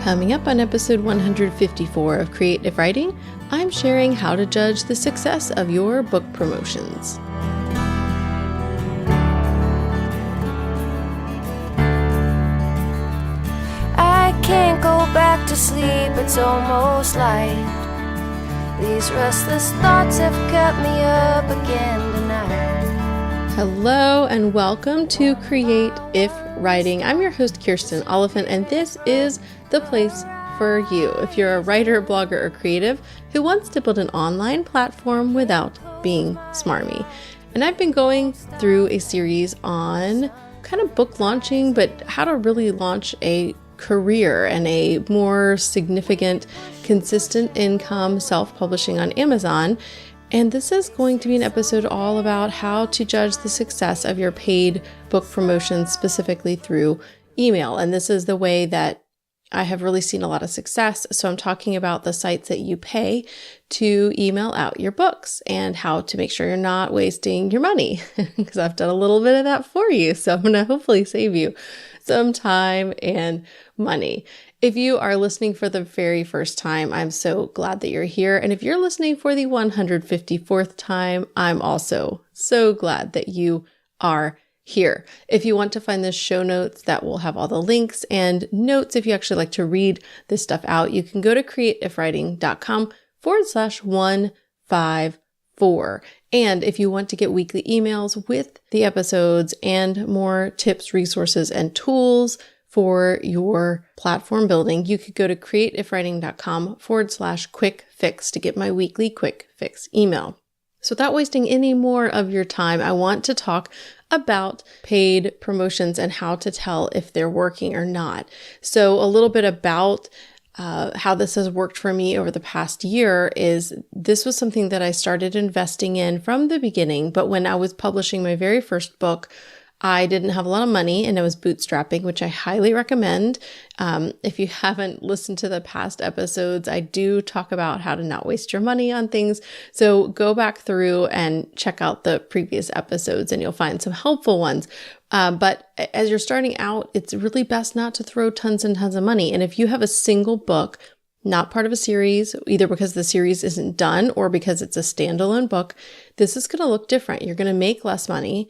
Coming up on episode 154 of Creative Writing, I'm sharing how to judge the success of your book promotions. I can't go back to sleep, it's almost light. These restless thoughts have kept me up again tonight. Hello and welcome to Creative Writing. I'm your host, Kirsten Oliphant, and this is the place for you if you're a writer, blogger, or creative who wants to build an online platform without being smarmy. And I've been going through a series on kind of book launching, but how to really launch a career and a more significant, consistent income self-publishing on Amazon. And this is going to be an episode all about how to judge the success of your paid book promotions, specifically through email. And this is the way that I have really seen a lot of success. So I'm talking about the sites that you pay to email out your books and how to make sure you're not wasting your money, because I've done a little bit of that for you. So I'm going to hopefully save you some time and money. If you are listening for the very first time, I'm so glad that you're here. And if you're listening for the 154th time, I'm also so glad that you are here. If you want to find the show notes that will have all the links and notes, if you actually like to read this stuff out, you can go to creativewriting.com/154. And if you want to get weekly emails with the episodes and more tips, resources, and tools for your platform building, you could go to creativewriting.com/quick fix to get my weekly quick fix email. So without wasting any more of your time, I want to talk about paid promotions and how to tell if they're working or not. So a little bit about how this has worked for me over the past year is this was something that I started investing in from the beginning. But when I was publishing my very first book, I didn't have a lot of money and I was bootstrapping, which I highly recommend. If you haven't listened to the past episodes, I do talk about how to not waste your money on things. So go back through and check out the previous episodes and you'll find some helpful ones. But as you're starting out, it's really best not to throw tons and tons of money. And if you have a single book, not part of a series, either because the series isn't done or because it's a standalone book, this is going to look different. You're going to make less money.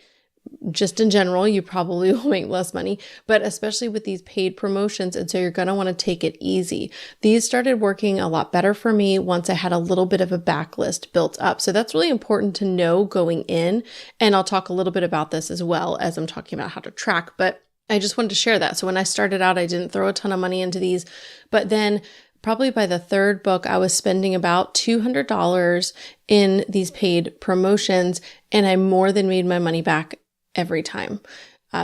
Just in general, you probably will make less money, but especially with these paid promotions. And so you're going to want to take it easy. These started working a lot better for me once I had a little bit of a backlist built up. So that's really important to know going in. And I'll talk a little bit about this as well as I'm talking about how to track, but I just wanted to share that. So when I started out, I didn't throw a ton of money into these, but then probably by the third book, I was spending about $200 in these paid promotions, and I more than made my money back every time.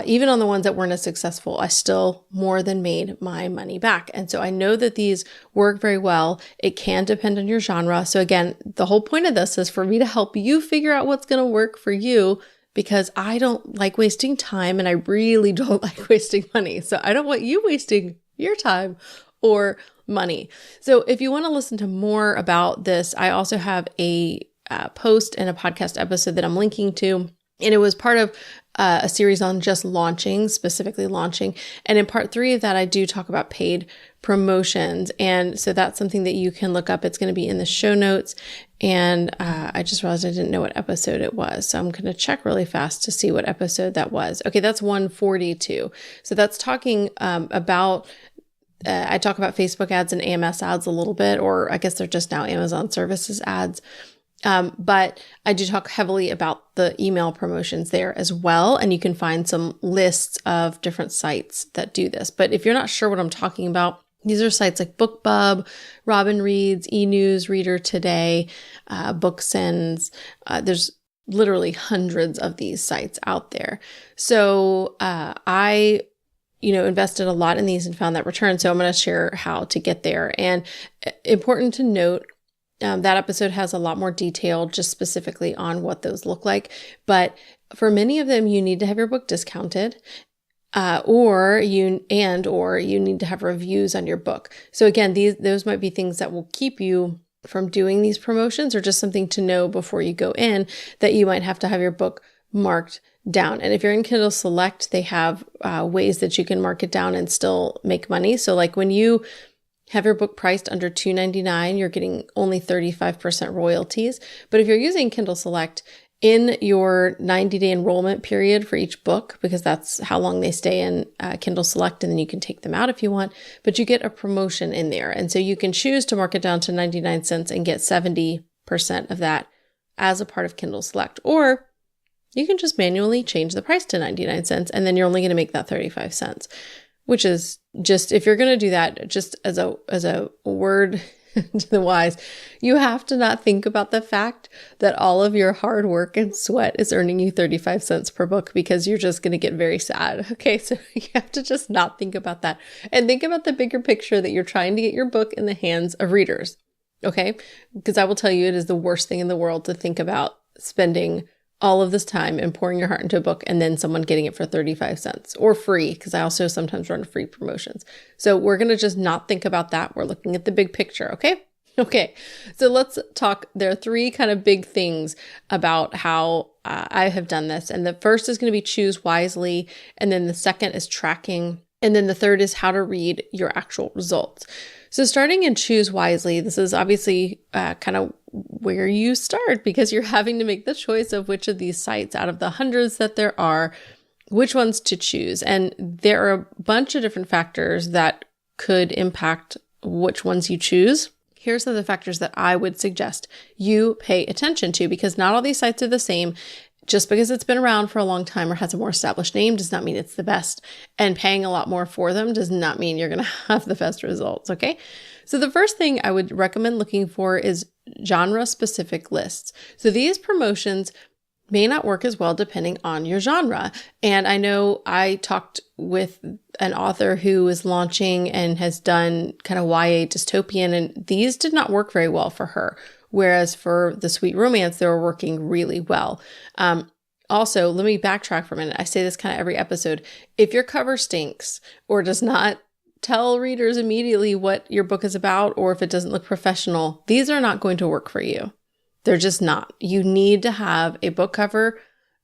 Even on the ones that weren't as successful, I still more than made my money back. And so I know that these work very well. It can depend on your genre. So again, the whole point of this is for me to help you figure out what's going to work for you, because I don't like wasting time and I really don't like wasting money. So I don't want you wasting your time or money. So if you want to listen to more about this, I also have a post and a podcast episode that I'm linking to. And it was part of a series on just launching, specifically launching. And in part 3 of that, I do talk about paid promotions. And so that's something that you can look up. It's going to be in the show notes. And I just realized I didn't know what episode it was. So I'm going to check really fast to see what episode that was. Okay, that's 142. So that's talking about I talk about Facebook ads and AMS ads a little bit, or I guess they're just now Amazon services ads. But I do talk heavily about the email promotions there as well. And you can find some lists of different sites that do this. But if you're not sure what I'm talking about, these are sites like BookBub, Robin Reads, eNews, Reader Today, BookSends. There's literally hundreds of these sites out there. So I invested a lot in these and found that return. So I'm going to share how to get there. And important to note, that episode has a lot more detail just specifically on what those look like. But for many of them, you need to have your book discounted, or you need to have reviews on your book. So again, those might be things that will keep you from doing these promotions, or just something to know before you go in that you might have to have your book marked down. And if you're in Kindle Select, they have ways that you can mark it down and still make money. So like when you have your book priced under $2.99, you're getting only 35% royalties. But if you're using Kindle Select in your 90-day enrollment period for each book, because that's how long they stay in Kindle Select, and then you can take them out if you want, but you get a promotion in there. And so you can choose to mark it down to 99 cents and get 70% of that as a part of Kindle Select. Or you can just manually change the price to 99 cents, and then you're only going to make that 35 cents. Which is just, if you're going to do that, just as a word to the wise, you have to not think about the fact that all of your hard work and sweat is earning you 35 cents per book, because you're just going to get very sad. Okay, so you have to just not think about that and think about the bigger picture that you're trying to get your book in the hands of readers. Okay, because I will tell you, it is the worst thing in the world to think about spending all of this time and pouring your heart into a book and then someone getting it for 35 cents or free, because I also sometimes run free promotions. So we're going to just not think about that. We're looking at the big picture. Okay. Okay. So let's talk. There are three kind of big things about how I have done this. And the first is going to be choose wisely. And then the second is tracking. And then the third is how to read your actual results. So starting in choose wisely, this is obviously kind of where you start, because you're having to make the choice of which of these sites out of the hundreds that there are, which ones to choose. And there are a bunch of different factors that could impact which ones you choose. Here's some of the factors that I would suggest you pay attention to, because not all these sites are the same. Just because it's been around for a long time or has a more established name does not mean it's the best. And paying a lot more for them does not mean you're going to have the best results, okay? So the first thing I would recommend looking for is genre-specific lists. So these promotions may not work as well depending on your genre. And I know I talked with an author who is launching and has done kind of YA dystopian, and these did not work very well for her. Whereas for the sweet romance, they were working really well. Also, let me backtrack for a minute. I say this kind of every episode. If your cover stinks or does not tell readers immediately what your book is about, or if it doesn't look professional, these are not going to work for you. They're just not. You need to have a book cover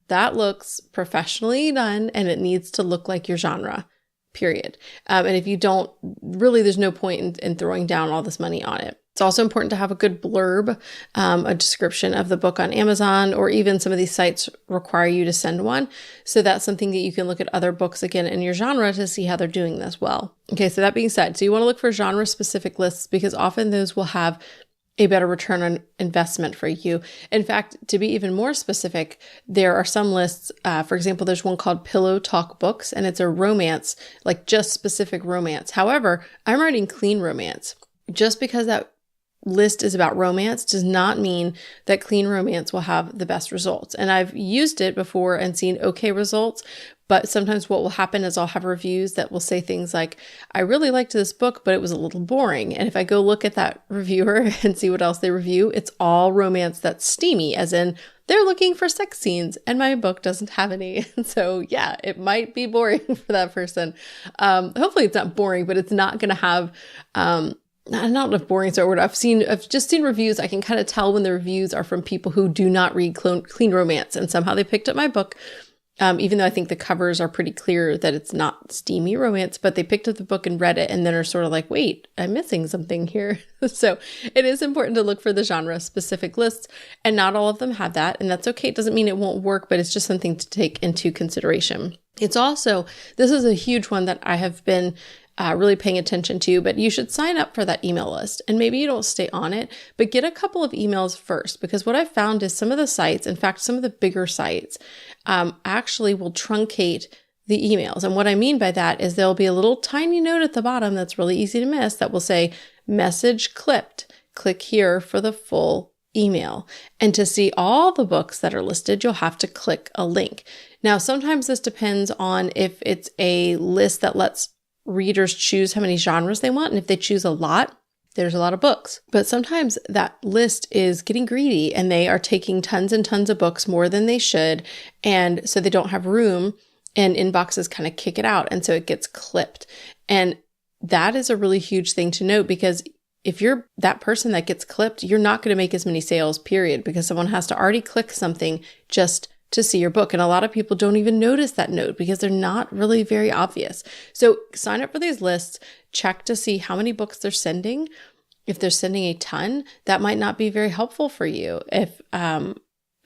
that looks professionally done, and it needs to look like your genre, period. And if you don't, really, there's no point in throwing down all this money on it. It's also important to have a good blurb, a description of the book on Amazon, or even some of these sites require you to send one. So that's something that you can look at other books again in your genre to see how they're doing this well. Okay, so that being said, so you want to look for genre-specific lists, because often those will have a better return on investment for you. In fact, to be even more specific, there are some lists, for example, there's one called Pillow Talk Books, and it's a romance, like just specific romance. However, I'm writing clean romance. Just because that list is about romance does not mean that clean romance will have the best results. And I've used it before and seen okay results, but sometimes what will happen is I'll have reviews that will say things like, I really liked this book, but it was a little boring. And if I go look at that reviewer and see what else they review, it's all romance that's steamy, as in they're looking for sex scenes and my book doesn't have any. So yeah, it might be boring for that person. Hopefully it's not boring, but it's not going to have, not if boring is the word. I've just seen reviews. I can kind of tell when the reviews are from people who do not read clean romance, and somehow they picked up my book. Even though I think the covers are pretty clear that it's not steamy romance, but they picked up the book and read it and then are sort of like, wait, I'm missing something here. So it is important to look for the genre specific lists, and not all of them have that. And that's okay. It doesn't mean it won't work, but it's just something to take into consideration. It's also, this is a huge one that I have been really paying attention to, but you should sign up for that email list. And maybe you don't stay on it, but get a couple of emails first, because what I've found is some of the sites, in fact, some of the bigger sites, actually will truncate the emails. And what I mean by that is there'll be a little tiny note at the bottom that's really easy to miss that will say, message clipped. Click here for the full email. And to see all the books that are listed, you'll have to click a link. Now, sometimes this depends on if it's a list that lets readers choose how many genres they want. And if they choose a lot, there's a lot of books. But sometimes that list is getting greedy and they are taking tons and tons of books, more than they should. And so they don't have room, and inboxes kind of kick it out. And so it gets clipped. And that is a really huge thing to note, because if you're that person that gets clipped, you're not going to make as many sales, period, because someone has to already click something just to see your book. And a lot of people don't even notice that note because they're not really very obvious. So sign up for these lists, check to see how many books they're sending. If they're sending a ton, that might not be very helpful for you.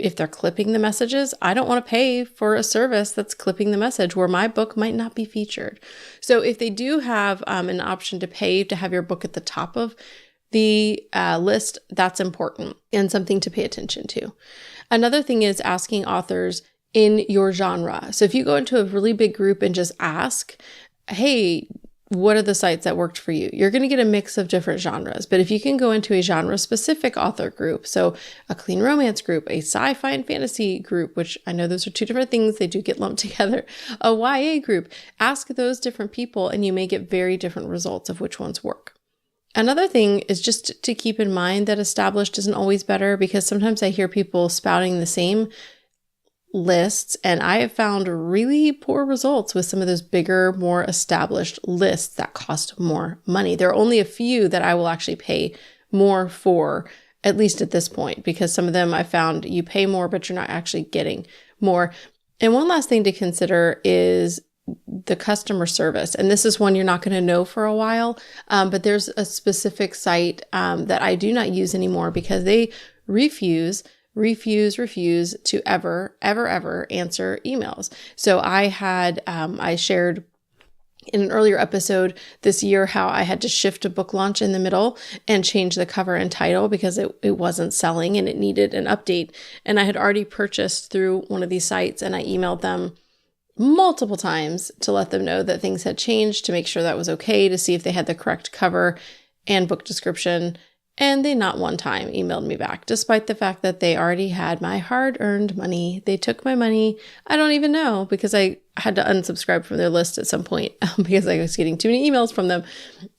If they're clipping the messages, I don't want to pay for a service that's clipping the message where my book might not be featured. So if they do have an option to pay to have your book at the top of the list, that's important and something to pay attention to. Another thing is asking authors in your genre. So if you go into a really big group and just ask, hey, what are the sites that worked for you? You're going to get a mix of different genres. But if you can go into a genre-specific author group, so a clean romance group, a sci-fi and fantasy group, which I know those are two different things, they do get lumped together, a YA group, ask those different people and you may get very different results of which ones work. Another thing is just to keep in mind that established isn't always better, because sometimes I hear people spouting the same lists, and I have found really poor results with some of those bigger, more established lists that cost more money. There are only a few that I will actually pay more for, at least at this point, because some of them I found you pay more, but you're not actually getting more. And one last thing to consider is the customer service. And this is one you're not going to know for a while, but there's a specific site that I do not use anymore because they refuse to ever answer emails. So I shared in an earlier episode this year how I had to shift a book launch in the middle and change the cover and title because it wasn't selling and it needed an update. And I had already purchased through one of these sites, and I emailed them multiple times to let them know that things had changed, to make sure that was okay, to see if they had the correct cover and book description. And they not one time emailed me back, despite the fact that they already had my hard-earned money. They took my money. I don't even know, because I had to unsubscribe from their list at some point because I was getting too many emails from them.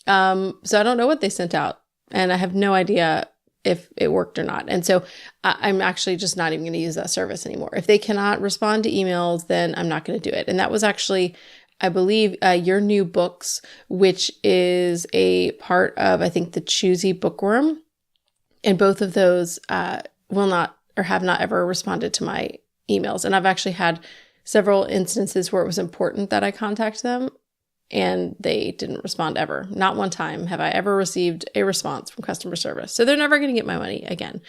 So I don't know what they sent out, and I have no idea if it worked or not. And so I'm actually just not even going to use that service anymore. If they cannot respond to emails, then I'm not going to do it. And that was actually, I believe, Your New Books, which is a part of, I think, the Choosy Bookworm. And both of those will not or have not ever responded to my emails. And I've actually had several instances where it was important that I contact them, and they didn't respond ever. Not one time have I ever received a response from customer service. So they're never going to get my money again.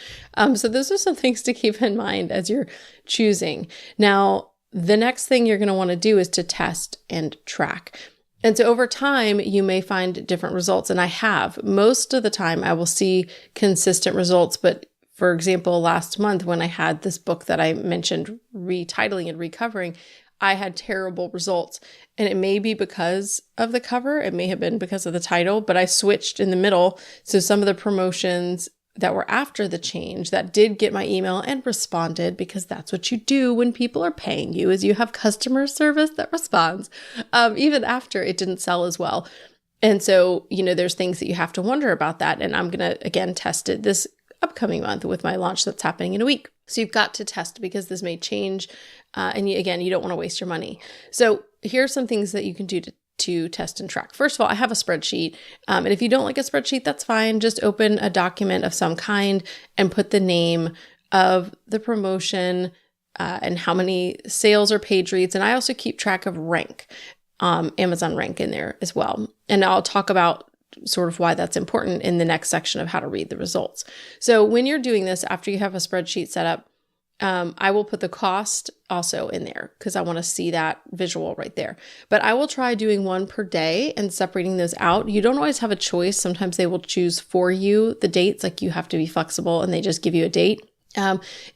So those are some things to keep in mind as you're choosing. Now, the next thing you're going to want to do is to test and track. And so over time, you may find different results. And I have. Most of the time, I will see consistent results. But for example, last month when I had this book that I mentioned, retitling and recovering, I had terrible results. And it may be because of the cover. It may have been because of the title, but I switched in the middle. So some of the promotions that were after the change that did get my email and responded, because that's what you do when people are paying you, is you have customer service that responds, even after it didn't sell as well. And so, there's things that you have to wonder about that. And I'm going to, again, test it this upcoming month with my launch that's happening in a week. So you've got to test, because this may change. And you don't want to waste your money. So here's some things that you can do to test and track. First of all, I have a spreadsheet. And if you don't like a spreadsheet, that's fine. Just open a document of some kind and put the name of the promotion and how many sales or page reads. And I also keep track of rank, Amazon rank in there as well. And I'll talk about sort of why that's important in the next section of how to read the results. So when you're doing this, after you have a spreadsheet set up, I will put the cost also in there because I want to see that visual right there. But I will try doing one per day and separating those out. You don't always have a choice. Sometimes they will choose for you the dates, like you have to be flexible and they just give you a date.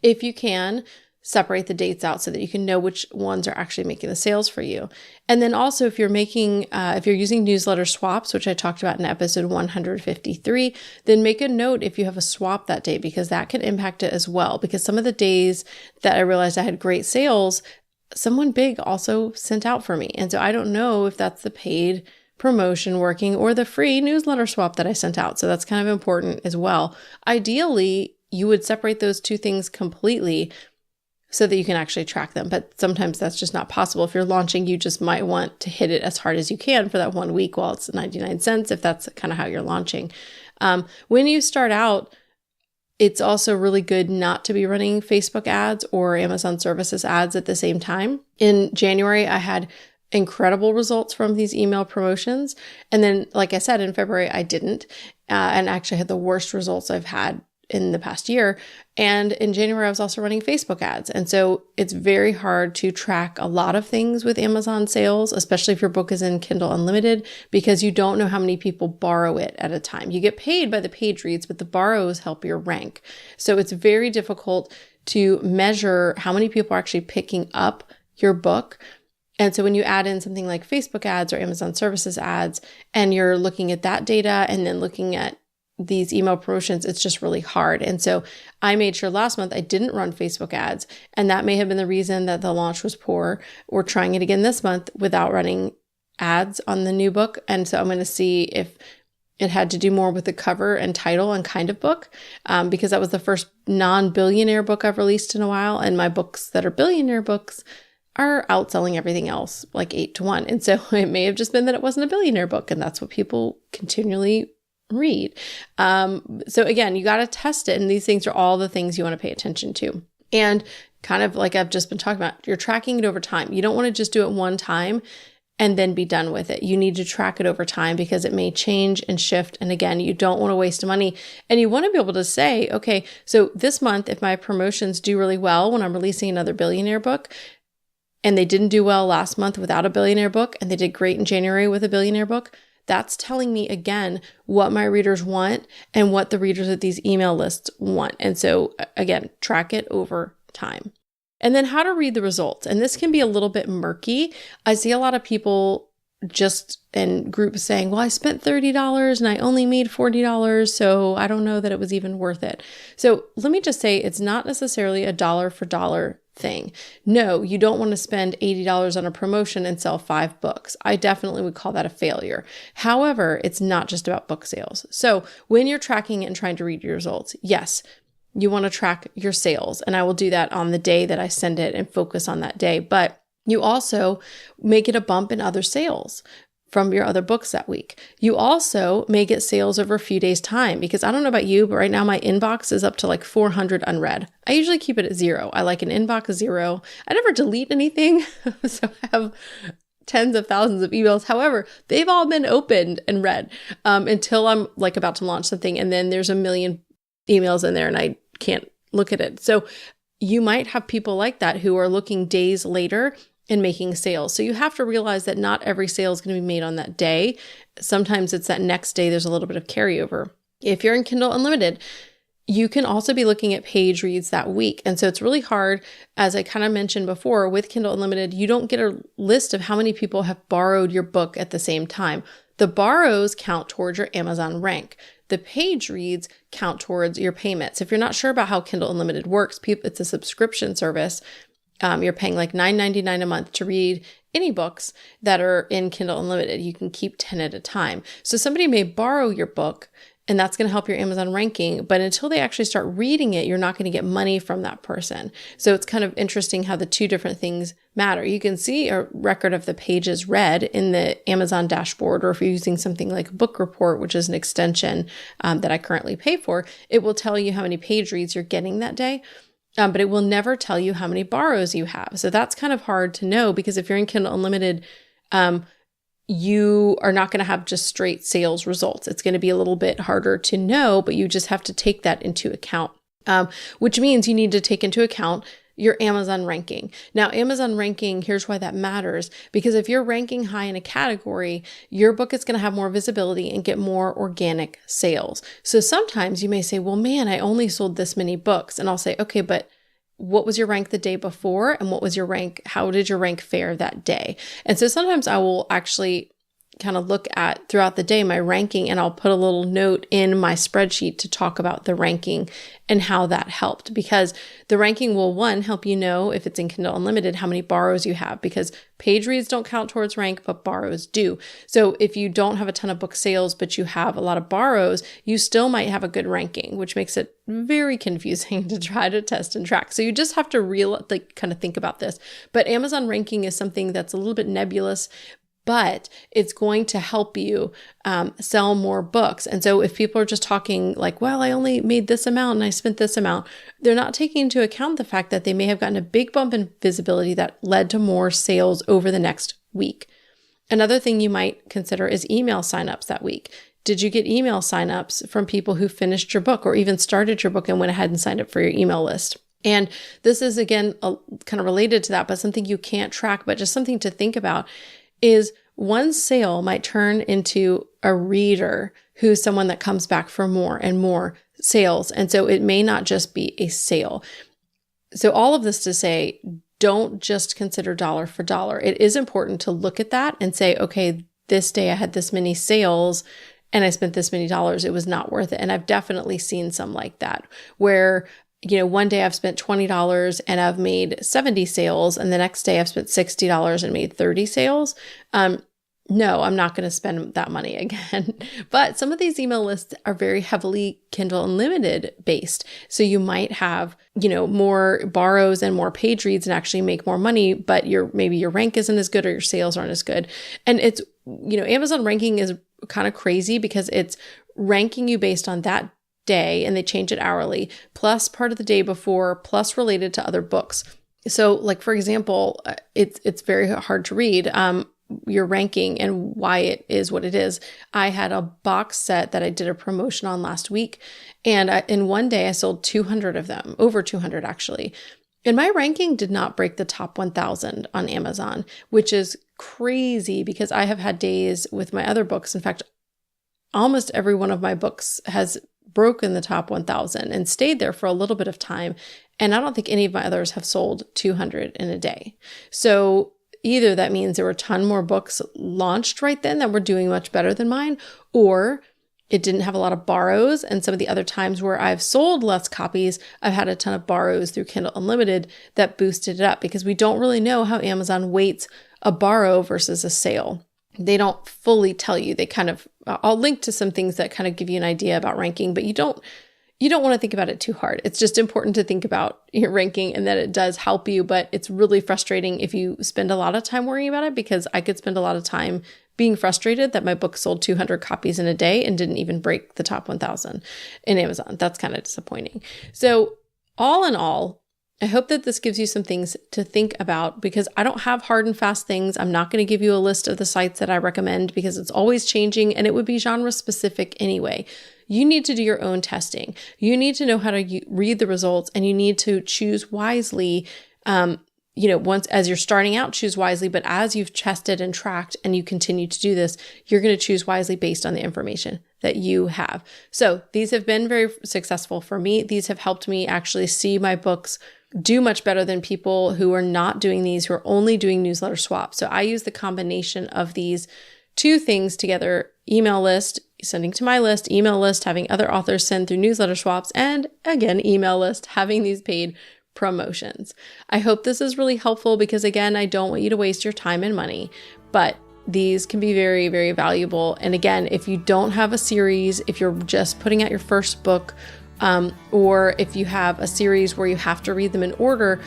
If you can, separate the dates out so that you can know which ones are actually making the sales for you. And then also if you're using newsletter swaps, which I talked about in episode 153, then make a note if you have a swap that day, because that can impact it as well. Because some of the days that I realized I had great sales, someone big also sent out for me. And so I don't know if that's the paid promotion working or the free newsletter swap that I sent out. So that's kind of important as well. Ideally, you would separate those two things completely so that you can actually track them. But sometimes that's just not possible. If you're launching, you just might want to hit it as hard as you can for that 1 week while it's 99 cents, if that's kind of how you're launching. When you start out, It's also really good not to be running Facebook ads or Amazon services ads at the same time. In January, I had incredible results from these email promotions. And then, like I said, in February, I didn't, and actually had the worst results I've had in the past year. And in January, I was also running Facebook ads. And so it's very hard to track a lot of things with Amazon sales, especially if your book is in Kindle Unlimited, because you don't know how many people borrow it at a time. You get paid by the page reads, but the borrows help your rank. So it's very difficult to measure how many people are actually picking up your book. And so when you add in something like Facebook ads or Amazon services ads, and you're looking at that data and then looking at these email promotions, it's just really hard. And so I made sure last month I didn't run Facebook ads. And that may have been the reason that the launch was poor. We're trying it again this month without running ads on the new book. And so I'm going to see if it had to do more with the cover and title and kind of book, because that was the first non-billionaire book I've released in a while. And my books that are billionaire books are outselling everything else like 8-1. And so it may have just been that it wasn't a billionaire book. And that's what people continually read. So again, you got to test it. And these things are all the things you want to pay attention to. And kind of like I've just been talking about, you're tracking it over time. You don't want to just do it one time and then be done with it. You need to track it over time because it may change and shift. And again, you don't want to waste money. And you want to be able to say, okay, so this month, if my promotions do really well when I'm releasing another billionaire book, and they didn't do well last month without a billionaire book, and they did great in January with a billionaire book, that's telling me again what my readers want and what the readers of these email lists want. And so again, track it over time. And then how to read the results. And this can be a little bit murky. I see a lot of people just in groups saying, well, I spent $30 and I only made $40, so I don't know that it was even worth it. So let me just say, it's not necessarily a dollar for dollar thing. No, you don't want to spend $80 on a promotion and sell 5 books. I definitely would call that a failure. However, it's not just about book sales. So when you're tracking it and trying to read your results, yes, you want to track your sales. And I will do that on the day that I send it and focus on that day. But you also make it a bump in other sales from your other books that week. You also may get sales over a few days' time, because I don't know about you, but right now my inbox is up to like 400 unread. I usually keep it at 0. I like an inbox of 0. I never delete anything. So I have tens of thousands of emails. However, they've all been opened and read until I'm like about to launch something. And then there's a million emails in there and I can't look at it. So you might have people like that who are looking days later and making sales. So you have to realize that not every sale is going to be made on that day. Sometimes it's that next day, there's a little bit of carryover. If you're in Kindle Unlimited, you can also be looking at page reads that week. And so it's really hard, as I kind of mentioned before, with Kindle Unlimited, you don't get a list of how many people have borrowed your book at the same time. The borrows count towards your Amazon rank. The page reads count towards your payments. If you're not sure about how Kindle Unlimited works, it's a subscription service. You're paying like $9.99 a month to read any books that are in Kindle Unlimited. You can keep 10 at a time. So somebody may borrow your book, and that's going to help your Amazon ranking. But until they actually start reading it, you're not going to get money from that person. So it's kind of interesting how the two different things matter. You can see a record of the pages read in the Amazon dashboard, or if you're using something like Book Report, which is an extension that I currently pay for, it will tell you how many page reads you're getting that day. But it will never tell you how many borrows you have. So that's kind of hard to know, because if you're in Kindle Unlimited, you are not going to have just straight sales results. It's going to be a little bit harder to know, but you just have to take that into account, which means you need to take into account your Amazon ranking. Now, Amazon ranking, here's why that matters, because if you're ranking high in a category, your book is going to have more visibility and get more organic sales. So sometimes you may say, well, man, I only sold this many books. And I'll say, okay, but what was your rank the day before? And what was your rank? How did your rank fare that day? And so sometimes I will actually kind of look at throughout the day my ranking, and I'll put a little note in my spreadsheet to talk about the ranking and how that helped, because the ranking will, one, help you know if it's in Kindle Unlimited how many borrows you have, because page reads don't count towards rank, but borrows do. So if you don't have a ton of book sales, but you have a lot of borrows, you still might have a good ranking, which makes it very confusing to try to test and track. So you just have to kind of think about this. But Amazon ranking is something that's a little bit nebulous. but it's going to help you sell more books. And so if people are just talking like, well, I only made this amount and I spent this amount, they're not taking into account the fact that they may have gotten a big bump in visibility that led to more sales over the next week. Another thing you might consider is email signups that week. Did you get email signups from people who finished your book or even started your book and went ahead and signed up for your email list? And this is, again, kind of related to that, but something you can't track, but just something to think about is one sale might turn into a reader who's someone that comes back for more and more sales. And so it may not just be a sale. So all of this to say, don't just consider dollar for dollar. It is important to look at that and say, okay, this day I had this many sales and I spent this many dollars. It was not worth it. And I've definitely seen some like that where, one day I've spent $20 and I've made 70 sales, and the next day I've spent $60 and made 30 sales. No, I'm not going to spend that money again. But some of these email lists are very heavily Kindle Unlimited based. So you might have, more borrows and more page reads and actually make more money, but maybe your rank isn't as good or your sales aren't as good. And it's, Amazon ranking is kind of crazy because it's ranking you based on that day, and they change it hourly, plus part of the day before, plus related to other books. So like, for example, it's very hard to read your ranking and why it is what it is. I had a box set that I did a promotion on last week, and in one day I sold 200 of them, over 200 actually. And my ranking did not break the top 1,000 on Amazon, which is crazy because I have had days with my other books. In fact, almost every one of my books has broken the top 1,000 and stayed there for a little bit of time. And I don't think any of my others have sold 200 in a day. So either that means there were a ton more books launched right then that were doing much better than mine, or it didn't have a lot of borrows. And some of the other times where I've sold less copies, I've had a ton of borrows through Kindle Unlimited that boosted it up, because we don't really know how Amazon weights a borrow versus a sale. They don't fully tell you. They kind of, I'll link to some things that kind of give you an idea about ranking, but you don't want to think about it too hard. It's just important to think about your ranking and that it does help you, but it's really frustrating if you spend a lot of time worrying about it, because I could spend a lot of time being frustrated that my book sold 200 copies in a day and didn't even break the top 1,000 in Amazon. That's kind of disappointing. So all in all, I hope that this gives you some things to think about, because I don't have hard and fast things. I'm not going to give you a list of the sites that I recommend because it's always changing and it would be genre specific anyway. You need to do your own testing. You need to know how to read the results, and you need to choose wisely. Once as you're starting out, choose wisely, but as you've tested and tracked and you continue to do this, you're going to choose wisely based on the information that you have. So these have been very successful for me. These have helped me actually see my books do much better than people who are not doing these, who are only doing newsletter swaps. So I use the combination of these two things together: email list, sending to my list, email list, having other authors send through newsletter swaps, and again, email list, having these paid promotions. I hope this is really helpful, because again, I don't want you to waste your time and money, but these can be very, very valuable. And again, if you don't have a series, if you're just putting out your first book, or if you have a series where you have to read them in order,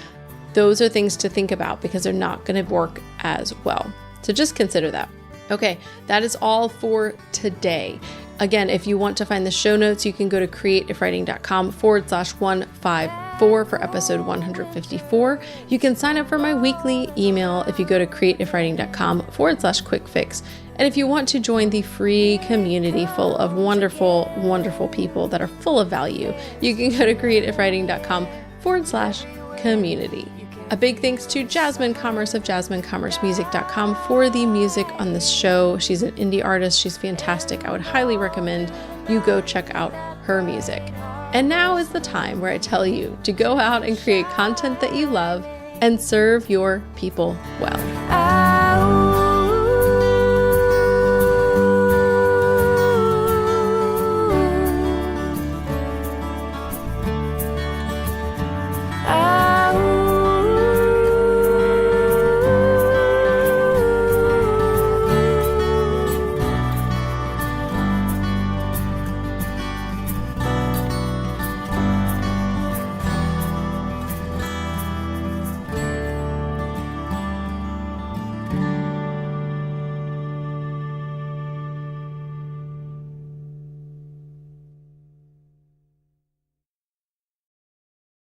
those are things to think about because they're not going to work as well. So just consider that. Okay, that is all for today. Again, if you want to find the show notes, you can go to creativewriting.com/154 for episode 154. You can sign up for my weekly email if you go to creativewriting.com/quickfix. And if you want to join the free community full of wonderful, wonderful people that are full of value, you can go to creativewriting.com/community. A big thanks to Jasmine Commerce of JasmineCommerceMusic.com for the music on this show. She's an indie artist. She's fantastic. I would highly recommend you go check out her music. And now is the time where I tell you to go out and create content that you love and serve your people well.